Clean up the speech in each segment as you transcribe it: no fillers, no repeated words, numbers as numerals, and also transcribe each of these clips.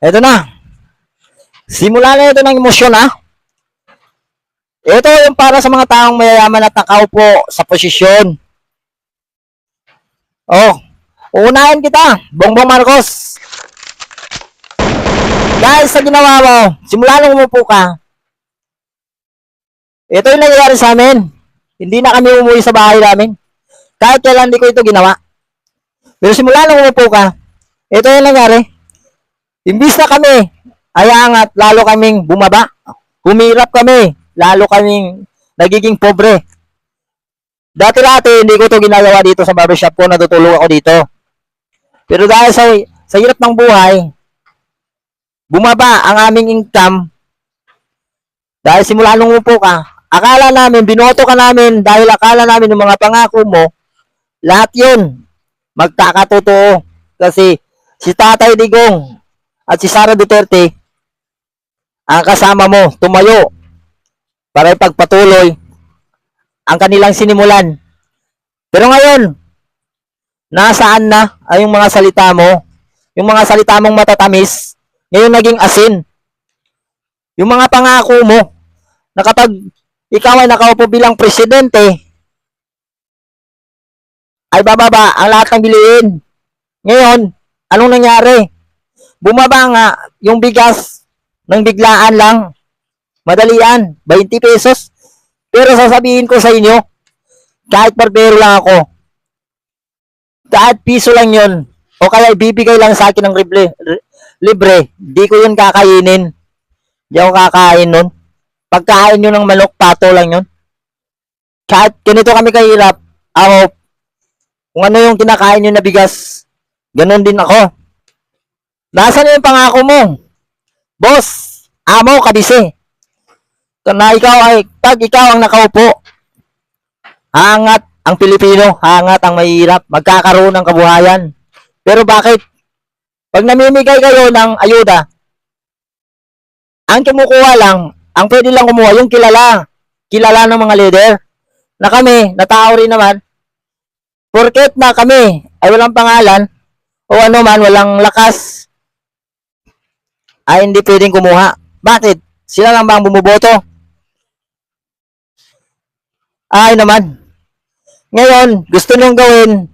Ito na. Simula na ito ng emosyon ha. Ito yung para sa mga taong mayayaman at nakaupo sa posisyon. Oh, uunahin kita, Bongbong Marcos. Dahil sa ginawa mo, simula nung umupo ka, ito yung nangyayari sa amin. Hindi na kami umuwi sa bahay namin. Kahit kailan hindi ko ito ginawa. Pero simula nung umupo ka, ito yung nangyari. Imbis na kami ay angat, lalo kaming bumaba. Humirap kami, lalo kaming nagiging pobre. Dati-dati, hindi ko ito ginagawa dito sa barbershop ko, natutulog ako dito. Pero dahil sa hirap ng buhay, bumaba ang aming income. Dahil simula nung umupo ka, akala namin, binoto ka namin, dahil akala namin yung mga pangako mo, lahat yun, magkakatotoo. Kasi si Tatay Digong at si Sara Duterte, ang kasama mo, tumayo para ipagpatuloy ang kanilang sinimulan. Pero ngayon, nasaan na ay yung mga salita mo? Yung mga salita mong matatamis, ngayon naging asin. Yung mga pangako mo, na kapag ikaw ay nakaupo bilang presidente, ay bababa ang lahat ng bilihin. Ngayon, anong nangyari? Bumaba nga yung bigas ng biglaan lang. Madalian, 20 pesos. Pero sasabihin ko sa inyo, kahit barbero lang ako, kahit piso lang yun, o kaya ibibigay lang sa akin ng libre, di ko yun kakainin. Di ako kakain nun. Pagkain nyo ng manok, pato lang yun. Kahit ganito kami kahirap, ako, kung ano yung kinakain nyo na bigas, ganun din ako. Nasaan yung pangako mo? Boss, amo, kabise. Na ikaw ay, pag ikaw ang nakaupo, hangat ang Pilipino, hangat ang mahirap, magkakaroon ng kabuhayan. Pero bakit? Pag namimigay kayo ng ayuda, ang kumukuha lang, ang pwede lang kumuha, yung kilala ng mga leader, na kami, na tao rin naman, porket na kami ay walang pangalan, o ano man, walang lakas, ay hindi pwedeng kumuha. Bakit? Sila lang ba ang bumuboto? Ay naman. Ngayon, gusto nyong gawin,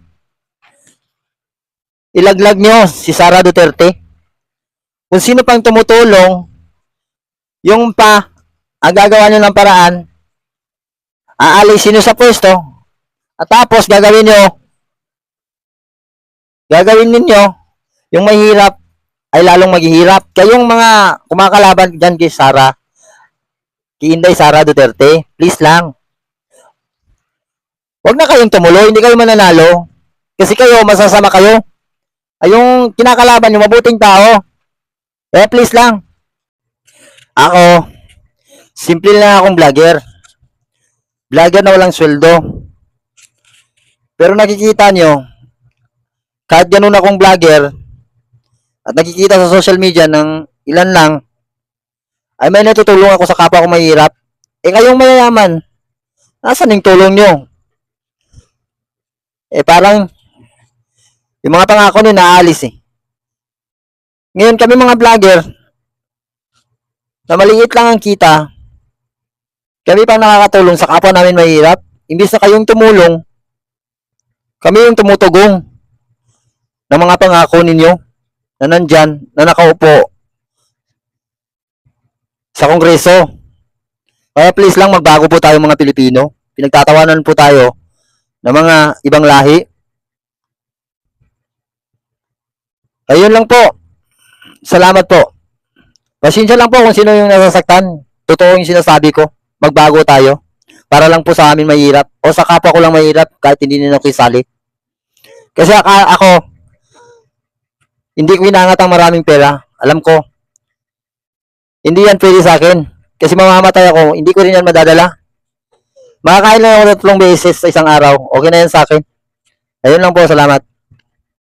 ilaglag nyo si Sara Duterte. Kung sino pang tumutulong, yung pa, ang gagawa nyo ng paraan, aalisin nyo sa pwesto, at tapos gagawin ninyo, yung mahirap, ay lalong maghihirap. Kayong mga kumakalaban dyan kay Sara, kay Inday Sara Duterte, please lang. Huwag na kayong tumuloy, hindi kayo mananalo. Kasi kayo, masasama kayo. Ay yung kinakalaban nyo, mabuting tao. Eh, please lang. Ako, simple lang akong vlogger. Vlogger na walang sweldo. Pero nakikita nyo, kahit ganun akong vlogger, at nakikita sa social media ng ilan lang, ay may natutulong ako sa kapwa ko mahirap. Eh kayong mayayaman, nasaan yung tulong nyo? Eh parang, yung mga pangako nyo naaalis eh. Ngayon kami mga vlogger, na maliit lang ang kita, kami pang nakakatulong sa kapwa namin mahirap. Imbis na kayong tumulong, kami yung tumutugong ng mga pangako ninyo na nandyan, na nakaupo sa Kongreso. Kaya please lang, magbago po tayo mga Pilipino. Pinagtatawanan po tayo ng mga ibang lahi. Ayun lang po. Salamat po. Pasensya lang po kung sino yung nasasaktan. Totoo yung sinasabi ko. Magbago tayo. Para lang po sa amin mahirap. O sa kapwa ko lang mahirap kahit hindi nila kisali. Kasi ako, hindi ko inangat ang maraming pera. Alam ko, hindi yan pwede sa akin. Kasi mamamatay ako, hindi ko rin yan madadala. Makakain lang ako 3 beses sa isang araw. Okay na yan sa akin. Ayun lang po, salamat.